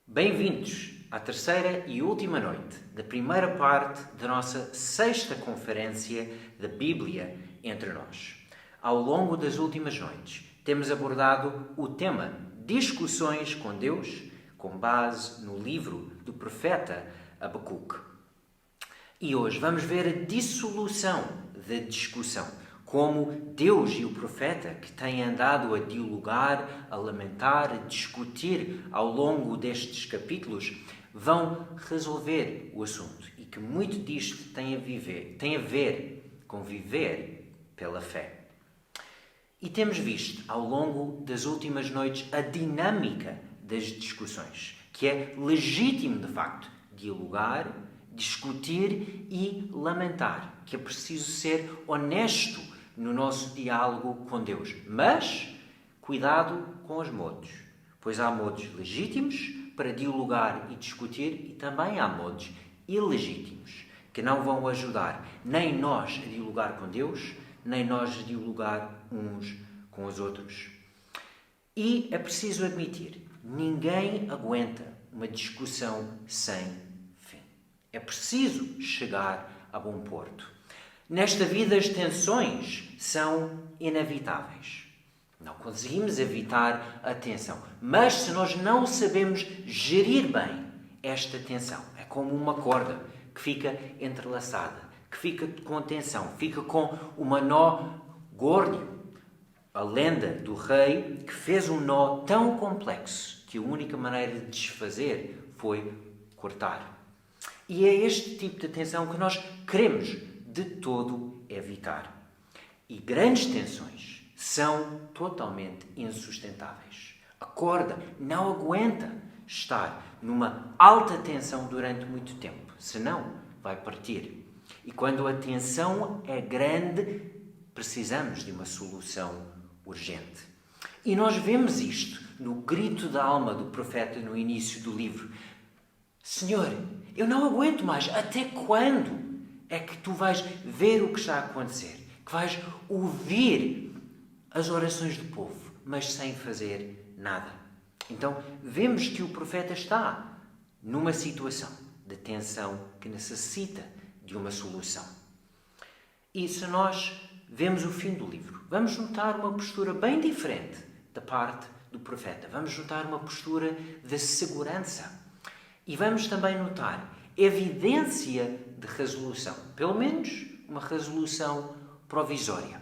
Bem-vindos à terceira e última noite da primeira parte da nossa sexta conferência da Bíblia entre nós. Ao longo das últimas noites, temos abordado o tema Discussões com Deus, com base no livro do profeta Abacuque. E hoje vamos ver a dissolução da discussão, como Deus e o profeta, que têm andado a dialogar, a lamentar, a discutir ao longo destes capítulos, vão resolver o assunto e que muito disto tem a ver com viver pela fé. E temos visto ao longo das últimas noites a dinâmica das discussões, que é legítimo de facto dialogar, discutir e lamentar, que é preciso ser honesto no nosso diálogo com Deus. Mas, cuidado com os modos, pois há modos legítimos para dialogar e discutir e também há modos ilegítimos, que não vão ajudar nem nós a dialogar com Deus, nem nós a dialogar uns com os outros. E é preciso admitir, ninguém aguenta uma discussão sem fim. É preciso chegar a bom porto. Nesta vida as tensões são inevitáveis. Não conseguimos evitar a tensão. Mas se nós não sabemos gerir bem esta tensão, é como uma corda que fica entrelaçada, que fica com tensão, fica com uma nó górdio. A lenda do rei que fez um nó tão complexo que a única maneira de desfazer foi cortar. E é este tipo de tensão que nós queremos de todo evitar. E grandes tensões são totalmente insustentáveis. A corda não aguenta estar numa alta tensão durante muito tempo, senão vai partir. E quando a tensão é grande, precisamos de uma solução urgente. E nós vemos isto no grito da alma do profeta no início do livro. Senhor, eu não aguento mais. Até quando é que tu vais ver o que está a acontecer? Que vais ouvir as orações do povo, mas sem fazer nada. Então, vemos que o profeta está numa situação de tensão que necessita de uma solução. E se nós vemos o fim do livro, vamos notar uma postura bem diferente da parte do profeta. Vamos notar uma postura de segurança. E vamos também notar evidência de resolução. Pelo menos uma resolução provisória.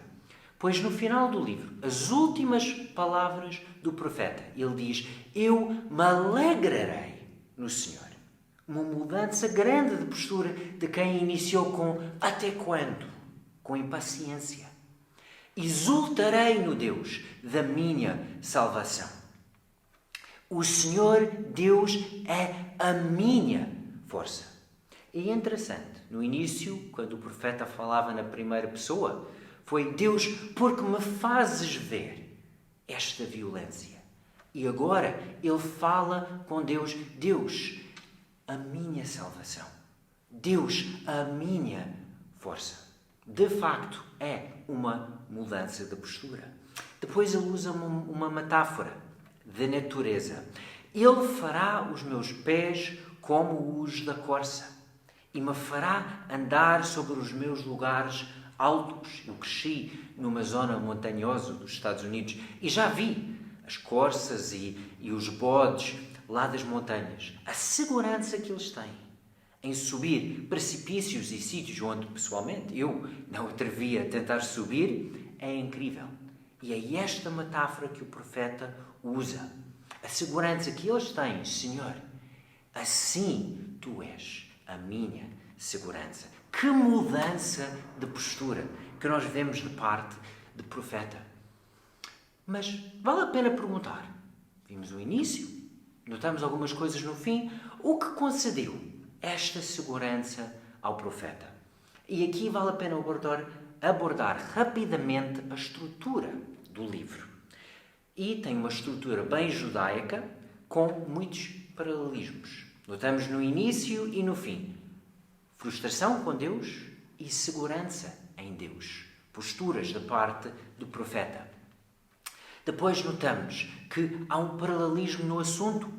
Pois no final do livro, as últimas palavras do profeta, ele diz: eu me alegrarei no Senhor. Uma mudança grande de postura de quem iniciou com até quando? Com impaciência. Exultarei no Deus da minha salvação. O Senhor Deus é a minha força. E é interessante, no início, quando o profeta falava na primeira pessoa, foi Deus, porque me fazes ver esta violência. E agora ele fala com Deus, Deus, a minha salvação. Deus, a minha força. De facto, é uma mudança de postura. Depois ele usa uma metáfora de natureza. Ele fará os meus pés como os da corça e me fará andar sobre os meus lugares altos. Eu cresci numa zona montanhosa dos Estados Unidos e já vi as corças e os bodes lá das montanhas. A segurança que eles têm em subir precipícios e sítios onde, pessoalmente, eu não atrevia a tentar subir, é incrível. E é esta metáfora que o profeta usa. A segurança que eles têm, Senhor, assim tu és a minha segurança. Que mudança de postura que nós vemos de parte do profeta. Mas vale a pena perguntar. Vimos o início, notamos algumas coisas no fim. O que concedeu esta segurança ao profeta? E aqui vale a pena abordar rapidamente a estrutura do livro. E tem uma estrutura bem judaica com muitos paralelismos. Notamos no início e no fim. Frustração com Deus e segurança em Deus. Posturas da parte do profeta. Depois notamos que há um paralelismo no assunto.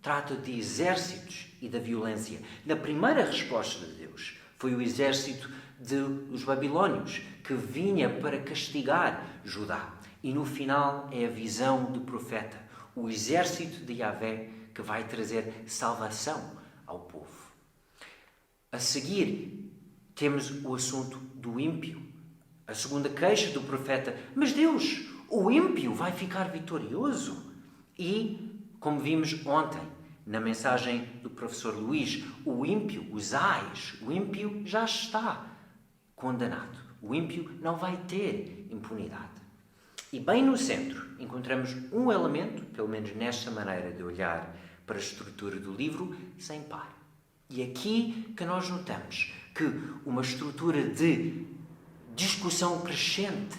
trata de exércitos e da violência. Na primeira resposta de Deus foi o exército dos babilônios que vinha para castigar Judá. E no final é a visão do profeta, o exército de Yahvé que vai trazer salvação ao povo. A seguir, temos o assunto do ímpio. A segunda queixa do profeta: mas Deus, o ímpio vai ficar vitorioso? E, como vimos ontem, na mensagem do professor Luís, o ímpio, os ais, o ímpio já está condenado. O ímpio não vai ter impunidade. E bem no centro encontramos um elemento, pelo menos nesta maneira de olhar para a estrutura do livro, sem par. E aqui que nós notamos que uma estrutura de discussão crescente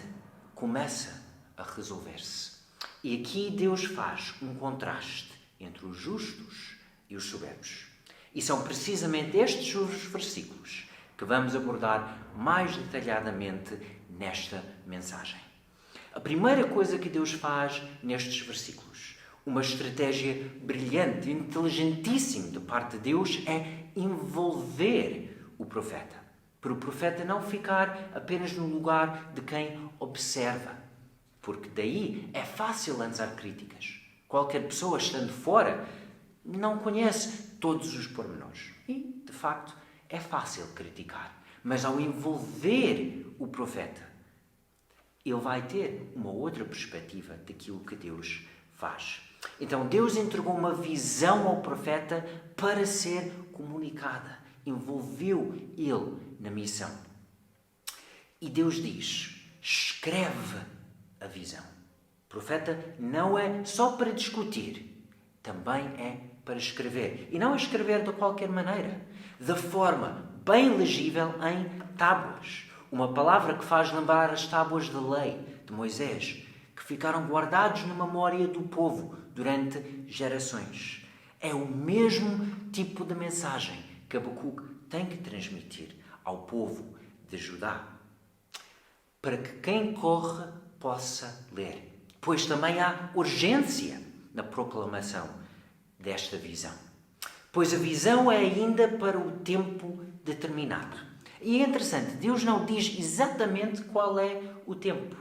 começa a resolver-se. E aqui Deus faz um contraste entre os justos e os soberbos. E são precisamente estes os versículos que vamos abordar mais detalhadamente nesta mensagem. A primeira coisa que Deus faz nestes versículos, uma estratégia brilhante, inteligentíssima de parte de Deus, é envolver o profeta. Para o profeta não ficar apenas no lugar de quem observa, porque daí é fácil lançar críticas. Qualquer pessoa estando fora não conhece todos os pormenores. E, de facto, é fácil criticar. Mas ao envolver o profeta, ele vai ter uma outra perspectiva daquilo que Deus faz. Então, Deus entregou uma visão ao profeta para ser comunicada. Envolveu ele na missão. E Deus diz: escreve a visão. O profeta não é só para discutir, também é para escrever. E não é escrever de qualquer maneira, de forma bem legível em tábuas. Uma palavra que faz lembrar as tábuas da lei de Moisés, que ficaram guardados na memória do povo durante gerações. É o mesmo tipo de mensagem que Abacuque tem que transmitir ao povo de Judá, para que quem corre possa ler. Pois também há urgência na proclamação desta visão. Pois a visão é ainda para o tempo determinado. E é interessante, Deus não diz exatamente qual é o tempo.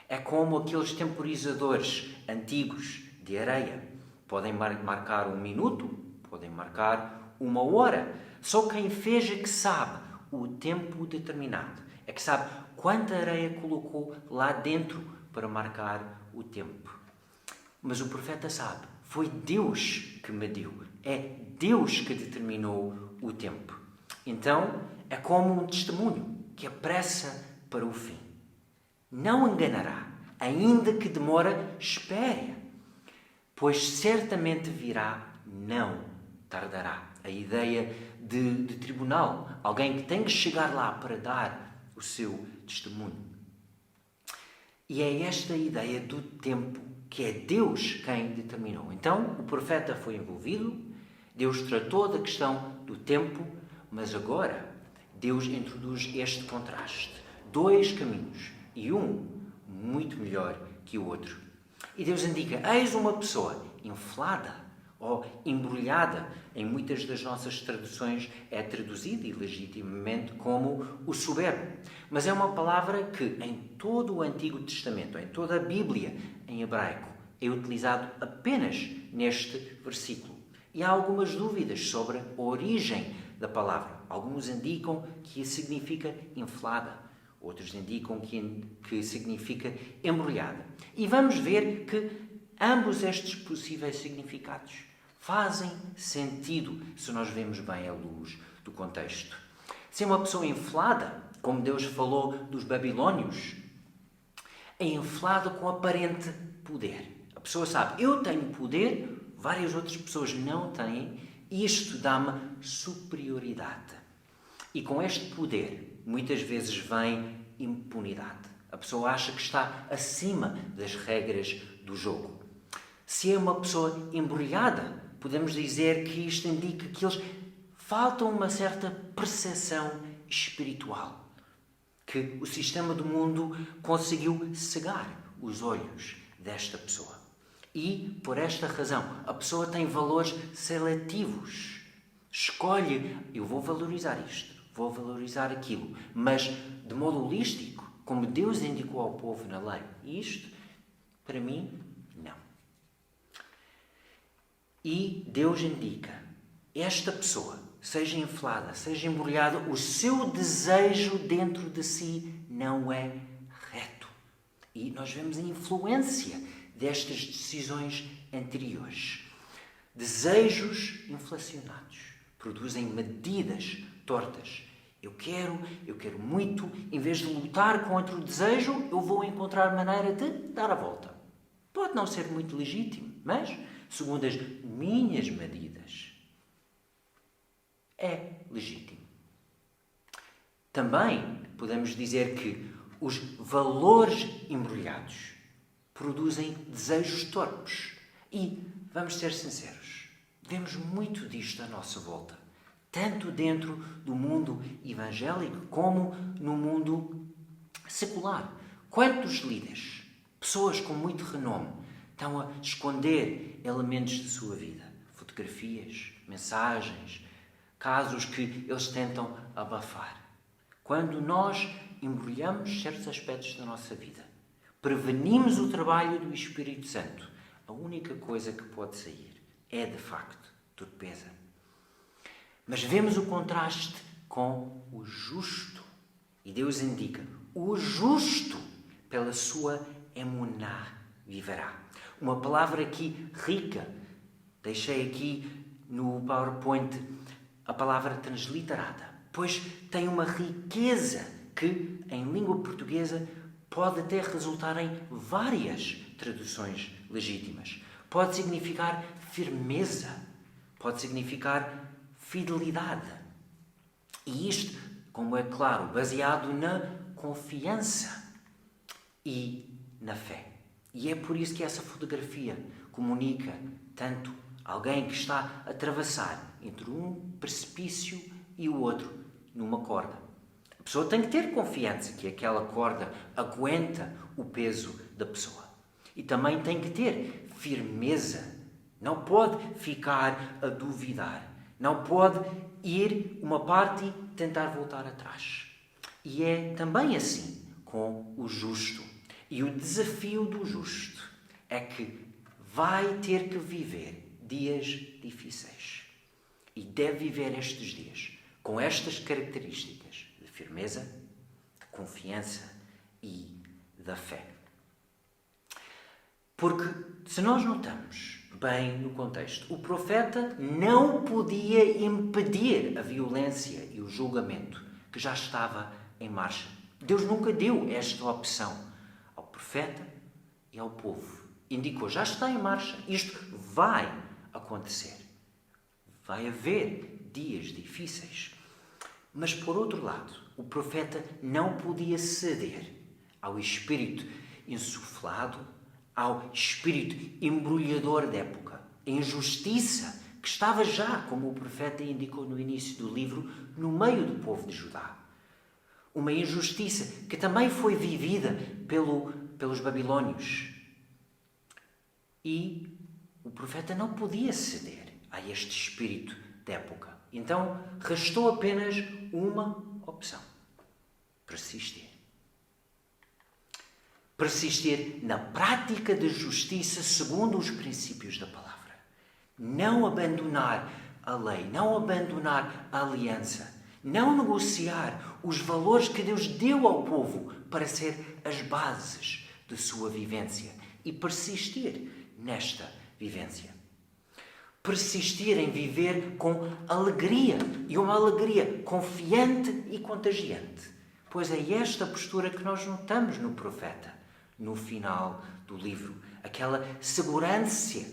É como aqueles temporizadores antigos de areia. Podem marcar 1 minuto, podem marcar 1 hora. Só quem fez é que sabe o tempo determinado. É que sabe quanta areia colocou lá dentro para marcar o tempo. Mas o profeta sabe, foi Deus que mediu. É Deus que determinou o tempo. Então, é como um testemunho que apressa para o fim. Não enganará, ainda que demore, espere, pois certamente virá, não tardará. A ideia de tribunal, alguém que tem que chegar lá para dar o seu testemunho. E é esta ideia do tempo que é Deus quem determinou. Então, o profeta foi envolvido, Deus tratou da questão do tempo, mas agora Deus introduz este contraste. 2 caminhos e um muito melhor que o outro. E Deus indica: eis uma pessoa inflada ou embrulhada. Em muitas das nossas traduções é traduzida ilegitimamente como o soberbo. Mas é uma palavra que em todo o Antigo Testamento, em toda a Bíblia em hebraico, é utilizado apenas neste versículo. E há algumas dúvidas sobre a origem da palavra. Alguns indicam que significa inflada, outros indicam que significa embrulhada. E vamos ver que ambos estes possíveis significados fazem sentido se nós vemos bem à luz do contexto. Se é uma pessoa inflada, como Deus falou dos babilônios, é inflada com aparente poder. A pessoa sabe, eu tenho poder, várias outras pessoas não têm, e isto dá-me superioridade. E com este poder, muitas vezes vem impunidade. A pessoa acha que está acima das regras do jogo. Se é uma pessoa embrulhada, podemos dizer que isto indica que eles faltam uma certa percepção espiritual, que o sistema do mundo conseguiu cegar os olhos desta pessoa. E, por esta razão, a pessoa tem valores seletivos. Escolhe, eu vou valorizar isto, vou valorizar aquilo, mas de modo holístico, como Deus indicou ao povo na lei. Isto, para mim, não. E Deus indica, esta pessoa, seja inflada, seja embrulhada, o seu desejo dentro de si não é reto. E nós vemos a influência destas decisões anteriores. Desejos inflacionados produzem medidas tortas. Eu quero muito, em vez de lutar contra o desejo, eu vou encontrar maneira de dar a volta. Pode não ser muito legítimo, mas, segundo as minhas medidas, é legítimo. Também podemos dizer que os valores embrulhados produzem desejos torpes. E, vamos ser sinceros, vemos muito disto à nossa volta, tanto dentro do mundo evangélico como no mundo secular. Quantos líderes, pessoas com muito renome, estão a esconder elementos de sua vida? Fotografias, mensagens, casos que eles tentam abafar. Quando nós embrulhamos certos aspectos da nossa vida, prevenimos o trabalho do Espírito Santo, a única coisa que pode sair é, de facto, torpeza. Mas vemos o contraste com o justo. E Deus indica, o justo, pela sua emuná, viverá. Uma palavra aqui rica. Deixei aqui no PowerPoint a palavra transliterada, pois tem uma riqueza que, em língua portuguesa, pode até resultar em várias traduções legítimas. Pode significar firmeza, pode significar fidelidade. E isto, como é claro, baseado na confiança e na fé. E é por isso que essa fotografia comunica tanto alguém que está a atravessar entre um precipício e o outro numa corda. A pessoa tem que ter confiança que aquela corda aguenta o peso da pessoa. E também tem que ter firmeza. Não pode ficar a duvidar. Não pode ir uma parte e tentar voltar atrás. E é também assim com o justo. E o desafio do justo é que vai ter que viver dias difíceis. E deve viver estes dias com estas características de firmeza, de confiança e da fé. Porque, se nós notamos bem no contexto, o profeta não podia impedir a violência e o julgamento que já estava em marcha. Deus nunca deu esta opção ao profeta e ao povo. Indicou, já está em marcha, isto vai acontecer. Vai haver dias difíceis. Mas, por outro lado, o profeta não podia ceder ao espírito insuflado, ao espírito embrulhador da época, a injustiça que estava já, como o profeta indicou no início do livro, no meio do povo de Judá. Uma injustiça que também foi vivida pelos babilônios. E o profeta não podia ceder a este espírito da época. Então, restou apenas uma opção: persistir. Persistir na prática de justiça segundo os princípios da palavra. Não abandonar a lei, não abandonar a aliança, não negociar os valores que Deus deu ao povo para ser as bases de sua vivência e persistir nesta vivência. Persistir em viver com alegria, e uma alegria confiante e contagiante, pois é esta postura que nós notamos no profeta, no final do livro. Aquela segurança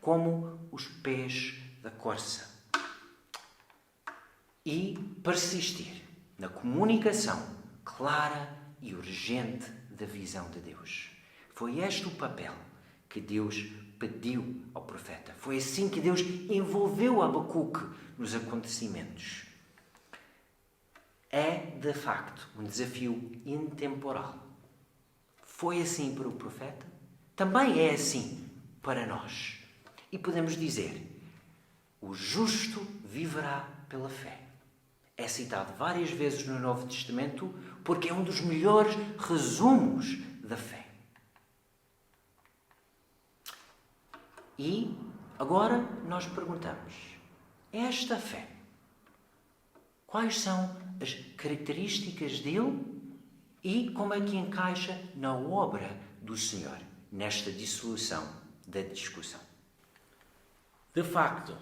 como os pés da corça. E persistir na comunicação clara e urgente da visão de Deus. Foi este o papel que Deus pediu ao profeta. Foi assim que Deus envolveu Abacuque nos acontecimentos. É, de facto, um desafio intemporal. Foi assim para o profeta, também é assim para nós. E podemos dizer, o justo viverá pela fé. É citado várias vezes no Novo Testamento porque é um dos melhores resumos da fé. E agora nós perguntamos, esta fé, quais são as características dele e como é que encaixa na obra do Senhor, nesta dissolução da discussão? De facto,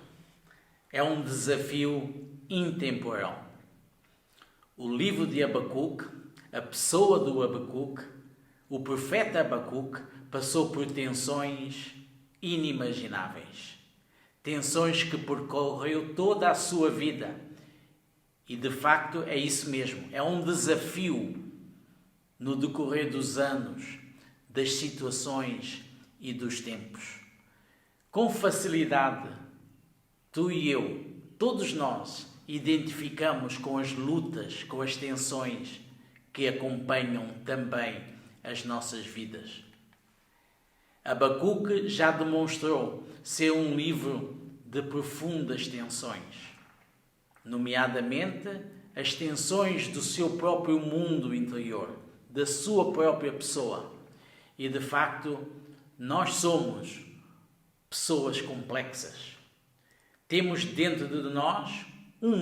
é um desafio intemporal. O livro de Abacuque, a pessoa do Abacuque, o profeta Abacuque, passou por tensões inimagináveis. Tensões que percorreu toda a sua vida. E de facto é isso mesmo. É um desafio no decorrer dos anos, das situações e dos tempos. Com facilidade, tu e eu, todos nós, identificamos com as lutas, com as tensões que acompanham também as nossas vidas. Abacuque já demonstrou ser um livro de profundas tensões, nomeadamente as tensões do seu próprio mundo interior, da sua própria pessoa. E de facto, nós somos pessoas complexas. Temos dentro de nós um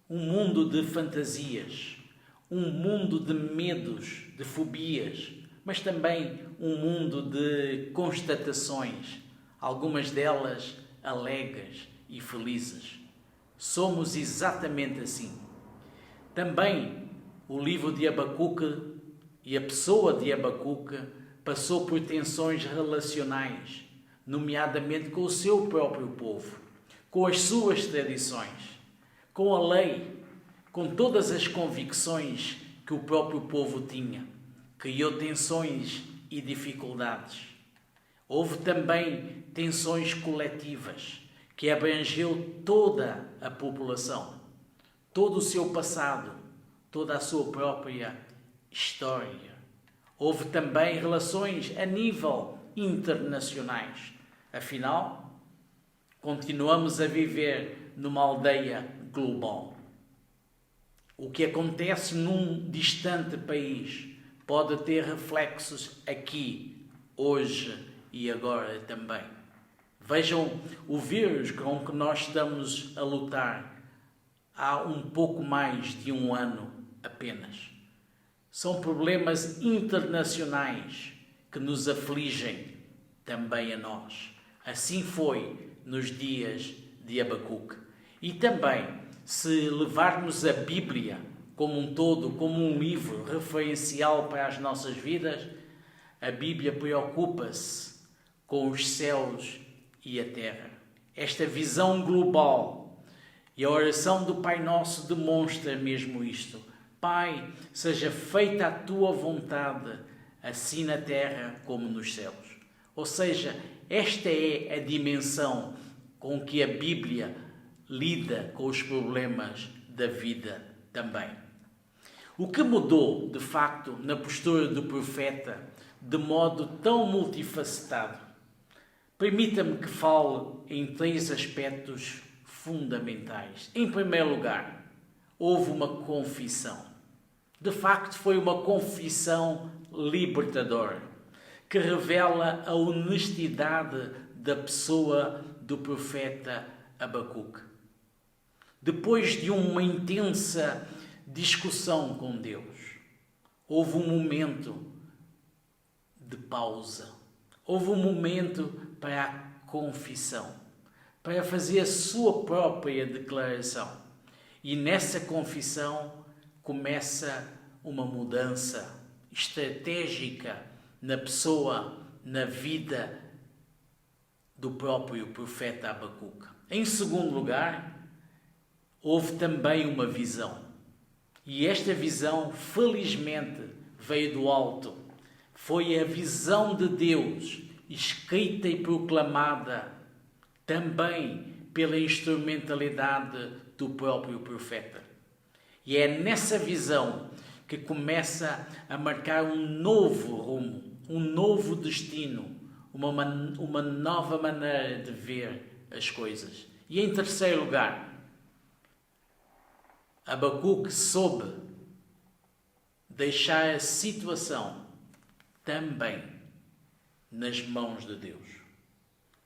mundo de fantasias, um mundo de medos, de fobias, mas também um mundo de constatações, algumas delas alegres e felizes. Somos exatamente assim. Também o livro de Abacuque e a pessoa de Abacuque passou por tensões relacionais, nomeadamente com o seu próprio povo, com as suas tradições, com a lei, com todas as convicções que o próprio povo tinha. Criou tensões e dificuldades. Houve também tensões coletivas, que abrangeu toda a população, todo o seu passado, toda a sua própria história. Houve também relações a nível internacionais. Afinal, continuamos a viver numa aldeia global. O que acontece num distante país pode ter reflexos aqui, hoje e agora também. Vejam o vírus com que nós estamos a lutar há um pouco mais de um ano apenas. São problemas internacionais que nos afligem também a nós. Assim foi nos dias de Abacuque. E também, se levarmos a Bíblia como um todo, como um livro referencial para as nossas vidas, a Bíblia preocupa-se com os céus e a terra. Esta visão global. E a oração do Pai Nosso demonstra mesmo isto. Pai, seja feita a tua vontade, assim na terra como nos céus. Ou seja, esta é a dimensão com que a Bíblia lida com os problemas da vida também. O que mudou, de facto, na postura do profeta, de modo tão multifacetado? Permita-me que fale em 3 aspectos fundamentais. Em primeiro lugar, houve uma confissão. De facto, foi uma confissão libertadora, que revela a honestidade da pessoa do profeta Abacuque. Depois de uma intensa discussão com Deus, houve um momento de pausa. Houve um momento para a confissão, para fazer a sua própria declaração. E nessa confissão começa uma mudança estratégica na pessoa, na vida do próprio profeta Abacuque. Em segundo lugar, houve também uma visão. E esta visão, felizmente, veio do alto. Foi a visão de Deus, escrita e proclamada também pela instrumentalidade do próprio profeta. E é nessa visão que começa a marcar um novo rumo, um novo destino, uma nova maneira de ver as coisas. E em terceiro lugar, Abacuque soube deixar a situação também nas mãos de Deus.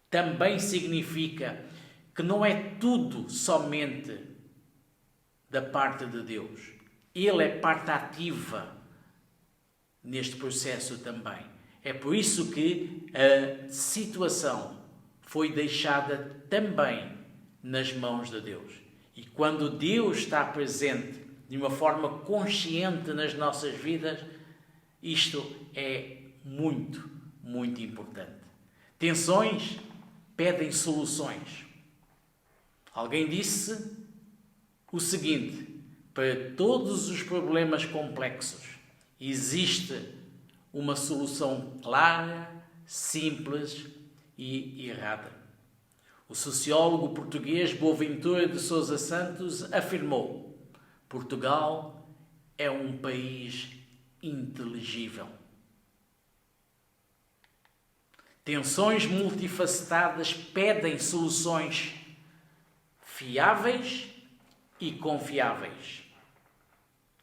Também significa que não é tudo somente da parte de Deus. Ele é parte ativa neste processo também. É por isso que a situação foi deixada também nas mãos de Deus. E quando Deus está presente de uma forma consciente nas nossas vidas, isto é muito, muito importante. Tensões pedem soluções. Alguém disse o seguinte: para todos os problemas complexos existe uma solução clara, simples e errada. O sociólogo português Boaventura de Sousa Santos afirmou: Portugal é um país inteligível. Tensões multifacetadas pedem soluções fiáveis e confiáveis,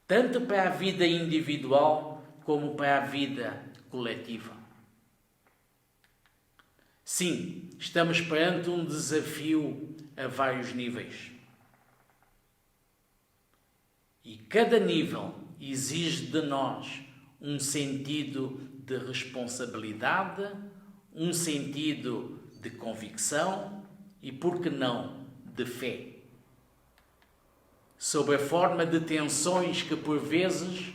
tanto para a vida individual como para a vida coletiva. Sim, estamos perante um desafio a vários níveis. E cada nível exige de nós um sentido de responsabilidade, um sentido de convicção e, por que não, de fé. Sob a forma de tensões que, por vezes,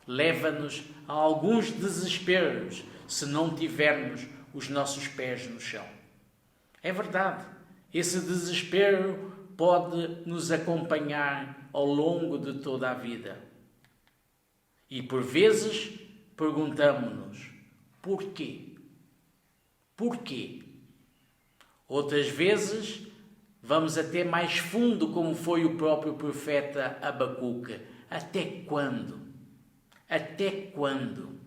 leva-nos a alguns desesperos se não tivermos os nossos pés no chão. É verdade, esse desespero pode nos acompanhar ao longo de toda a vida. E, por vezes, perguntamos-nos: porquê? Porquê? Outras vezes, vamos até mais fundo, como foi o próprio profeta Abacuque. Até quando? Até quando?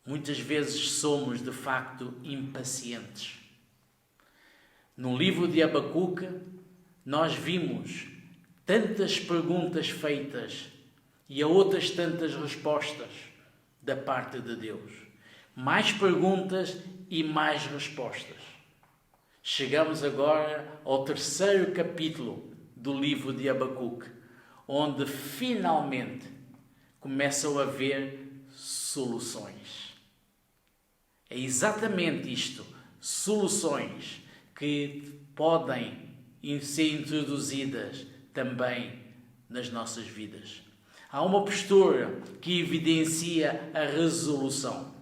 Muitas vezes somos, de facto, impacientes. No livro de Abacuque, nós vimos tantas perguntas feitas e a outras tantas respostas da parte de Deus. Mais perguntas e mais respostas. Chegamos agora ao terceiro capítulo do livro de Abacuque, onde finalmente começam a haver soluções. É exatamente isto, soluções que podem ser introduzidas também nas nossas vidas. Há uma postura que evidencia a resolução.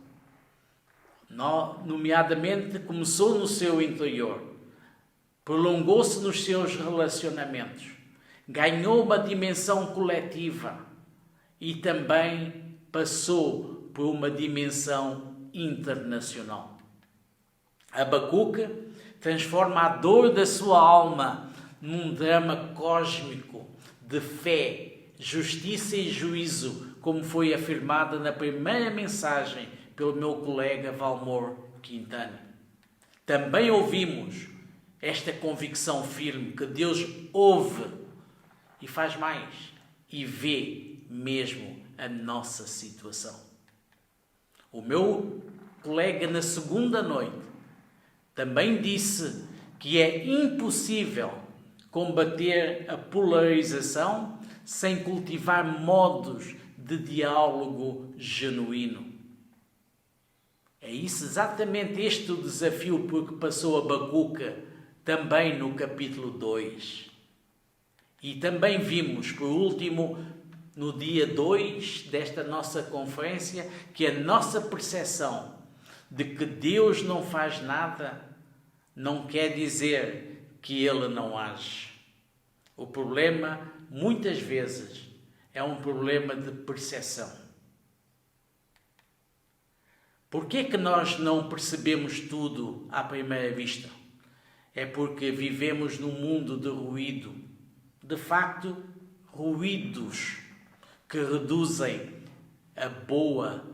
Nomeadamente, começou no seu interior, prolongou-se nos seus relacionamentos, ganhou uma dimensão coletiva e também passou por uma dimensão internacional. Abacuque transforma a dor da sua alma num drama cósmico de fé, justiça e juízo, como foi afirmado na primeira mensagem pelo meu colega Valmor Quintana. Também ouvimos esta convicção firme que Deus ouve e faz mais, e vê mesmo a nossa situação. O meu colega, na segunda noite, também disse que é impossível combater a polarização sem cultivar modos de diálogo genuíno. É isso, exatamente este o desafio por que passou Abacuque também no capítulo 2. E também vimos, por último, no dia 2 desta nossa conferência, que a nossa percepção de que Deus não faz nada não quer dizer que Ele não age. O problema, muitas vezes, é um problema de percepção. Por que é que nós não percebemos tudo à primeira vista? É porque vivemos num mundo de ruído. De facto, ruídos que reduzem a boa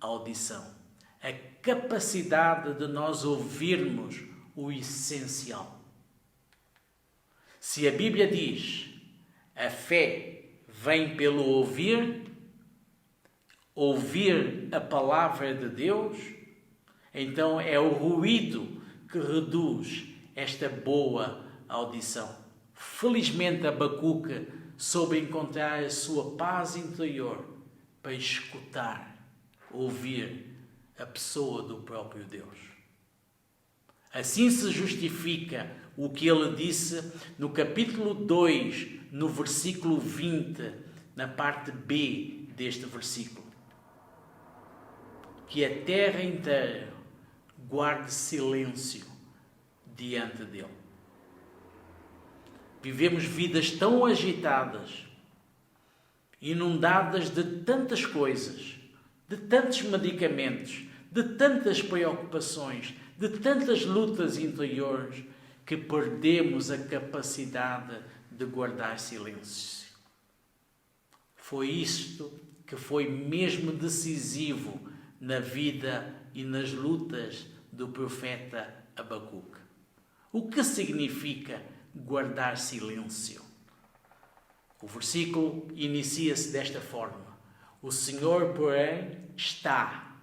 audição, a capacidade de nós ouvirmos o essencial. Se a Bíblia diz a fé vem pelo ouvir a palavra de Deus, então é o ruído que reduz esta boa audição. Felizmente Abacuque soube encontrar a sua paz interior para escutar, ouvir a pessoa do próprio Deus. Assim se justifica o que ele disse no capítulo 2, no versículo 20, na parte B deste versículo. Que a terra inteira guarde silêncio diante dele. Vivemos vidas tão agitadas, inundadas de tantas coisas, de tantos medicamentos, de tantas preocupações, de tantas lutas interiores, que perdemos a capacidade de guardar silêncio. Foi isto que foi mesmo decisivo na vida e nas lutas do profeta Abacuque. O que significa guardar silêncio? O versículo inicia-se desta forma: o Senhor, porém, está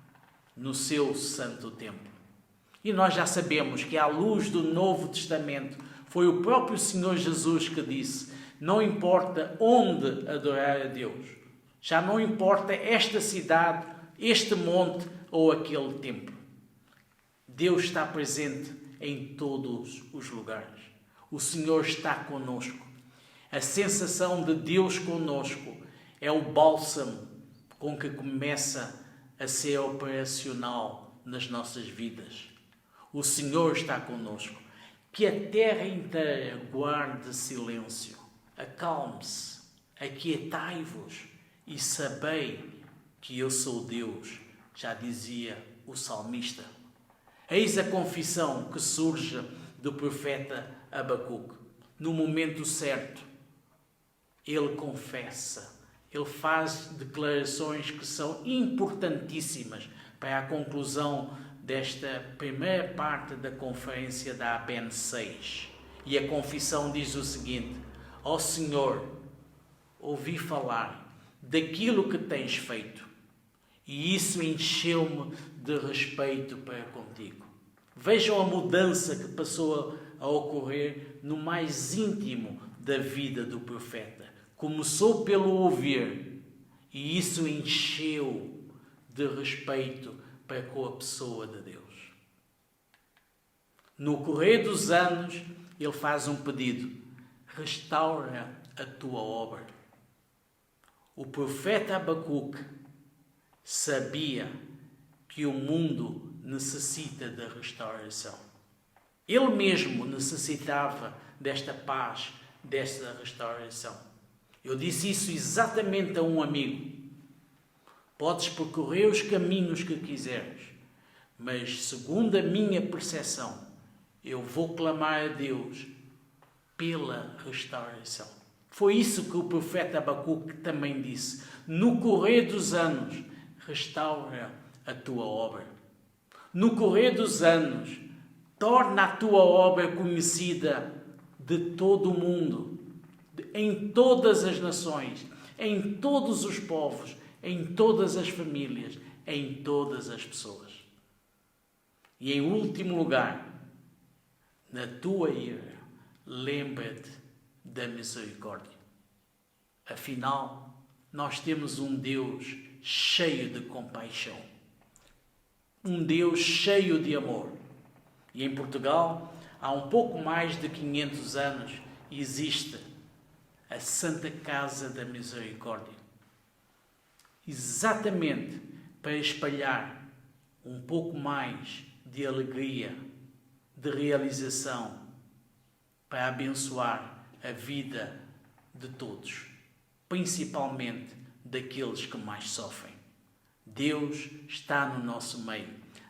no seu santo templo. E nós já sabemos que, à luz do Novo Testamento, foi o próprio Senhor Jesus que disse: não importa onde adorar a Deus, já não importa esta cidade, este monte ou aquele templo. Deus está presente em todos os lugares. O Senhor está conosco. A sensação de Deus conosco é o bálsamo com que começa a ser operacional nas nossas vidas. O Senhor está conosco. Que a terra inteira guarde silêncio. Acalme-se, aquietai-vos e sabei que eu sou Deus, já dizia o salmista. Eis a confissão que surge do profeta Abacuque. No momento certo, ele confessa, ele faz declarações que são importantíssimas para a conclusão desta primeira parte da conferência da ABN 6. E a confissão diz o seguinte: ó Senhor, ouvi falar daquilo que tens feito, e isso encheu-me de respeito para contigo. Vejam a mudança que passou a ocorrer no mais íntimo da vida do profeta. Começou pelo ouvir, e isso encheu de respeito para com a pessoa de Deus. No correr dos anos, ele faz um pedido: restaura a tua obra. O profeta Abacuque sabia que o mundo necessita da restauração. Ele mesmo necessitava desta paz, desta restauração. Eu disse isso exatamente a um amigo. Podes percorrer os caminhos que quiseres, mas segundo a minha percepção, eu vou clamar a Deus pela restauração. Foi isso que o profeta Abacuque também disse. No correr dos anos, restaura a tua obra. No correr dos anos, torna a tua obra conhecida de todo o mundo, em todas as nações, em todos os povos, em todas as famílias, em todas as pessoas. E em último lugar, na tua ira, lembra-te da misericórdia. Afinal, nós temos um Deus cheio de compaixão. Um Deus cheio de amor. E em Portugal, há um pouco mais de 500 anos, existe a Santa Casa da Misericórdia. Exatamente para espalhar um pouco mais de alegria, de realização, para abençoar a vida de todos, principalmente daqueles que mais sofrem. Deus está no nosso meio.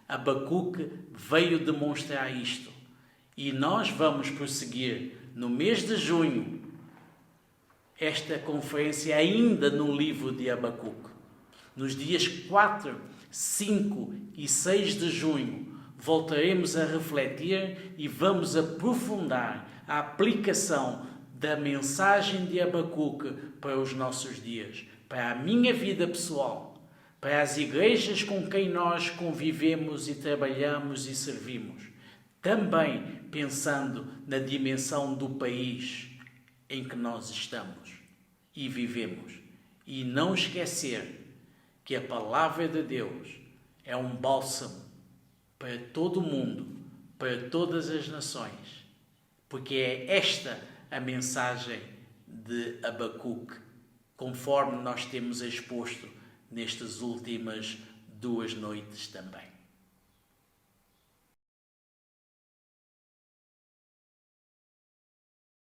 Abacuque veio demonstrar isto. E nós vamos prosseguir no mês de junho esta conferência ainda no livro de Abacuque. Nos dias 4, 5 e 6 de junho, voltaremos a refletir e vamos aprofundar a aplicação da mensagem de Abacuque para os nossos dias, para a minha vida pessoal, para as igrejas com quem nós convivemos e trabalhamos e servimos, também pensando na dimensão do país em que nós estamos e vivemos. E não esquecer que a palavra de Deus é um bálsamo para todo o mundo, para todas as nações, porque é esta a mensagem de Abacuque, conforme nós temos exposto nestas últimas 2 noites também.